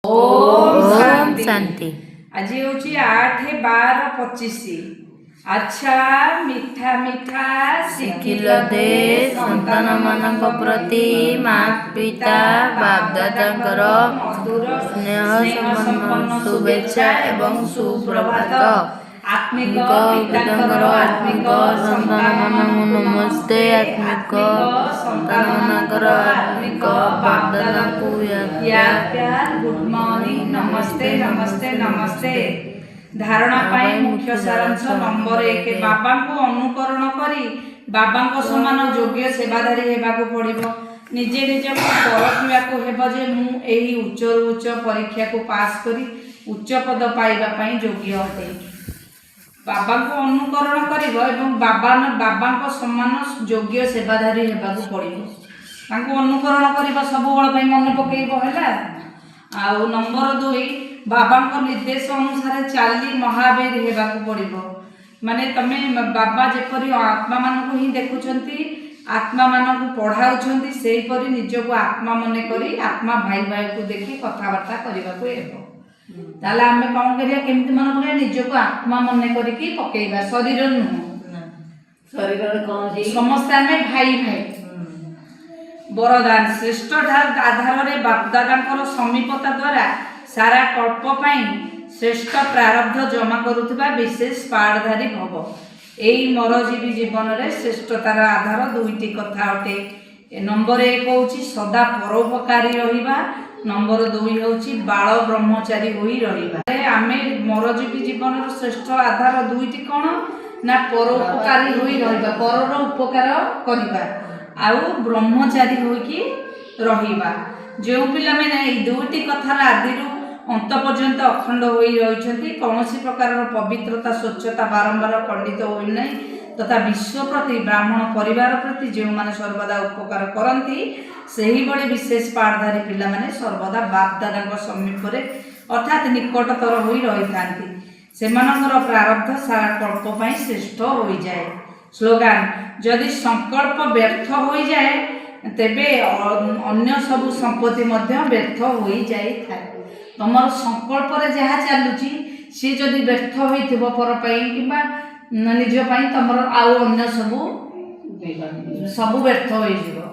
ओम शांति। शांति। आज हूँ 8/12/25। अच्छा मिठा मिठा शिखिल दे संतान मानक प्रति माता पिता बापदादांकर मधुर स्नेह संपन्न शुभेच्छा एवं सुप्रभात। आत्मिक पितांकर आत्मिक संतान मानक नमस्ते। आत्मिक संतान मानकर आत्मिक बापदादांकु प्यार गुड मॉर्निंग नमस्ते नमस्ते नमस्ते। धारणा पाई मुख्य सारांश नंबर 1 बाबा को अनुकरण करी बाबा को समान योग्य सेवाधारी हेबाकु पड़िबो। निजे निजे परखिबाकु हेबो जे मु एही उच्च उच्च परीक्षा को पास करी उच्च पद पाइबा पई योग्य अटे। बाबा को अनुकरण करिबो एवं बाबा को समान योग्य सेवाधारी हेबाकु पड़िबो। तांको अनुकरण करिबो सब बळ पई मन पकेइबो हैला। आउ नंबर 2 बाबा को निर्देश अनुसार चाली महावीर हेबाकु पड़िबो। माने तमे बाबा जेपरि आत्मा मानकु ही देखुछंती आत्मा मानकु पढ़ाउछंती सेही परि निजको आत्मा मने करी आत्मा भाई भाई को देखि कथा वार्ता करिबाकु हेबो। ताले आमे कोन करिया केमति मन पके निजको आत्मा मने करी की पकेइबा शरीर नु शरीर कोन जी समस्त आमे भाई भाई। वरदान श्रेष्ठ आधार रे बापदादांकर समीपता द्वारा सारा कल्प पाई श्रेष्ठ प्रारब्ध जमा करुवा विशेष पाठधारी भव। एई मरजीवी जीवन रे श्रेष्ठतार आधार दुईटी कथा अटे। नंबर 1 होची सदा परोपकारी रहिबा। नंबर 2 होची बाल ब्रह्मचारी होई रहिबा। आमे मरजीवी जीवन रो श्रेष्ठ आधार दुईटी कोन ना परोपकारी होई रहिबा परर उपकार करिबा आउ ब्रह्मचारी होइकी रहिबा। जो पिला माने ए दुईटी कथार आदिरु अंत पर्यंत अखंड होई रहिछंती कौनसी प्रकार पवित्रता स्वच्छता बारंबार खंडित होई नै तथा विश्व प्रति ब्राह्मण परिवार प्रति जो माने सर्वदा उपकार करंती सेही बळे विशेष पाठधारी पिला माने सर्वदा बाप दादाक समीप रे अर्थात निकटतर होई रहिथांती। सेमानकर प्रारब्ध सारा कल्प पई श्रेष्ठ होई जाए। स्लोगान जदि संकल्प व्यर्थ होई जाए तेबे अन्य सब संपत्ति मध्य व्यर्थ होई जाई थाए। तमर संकल्प रे जहा चालुची सी जदि व्यर्थ होइथिबो पर पई किबा निज पई तमर आउ अन्य सब व्यर्थ होई जिवो।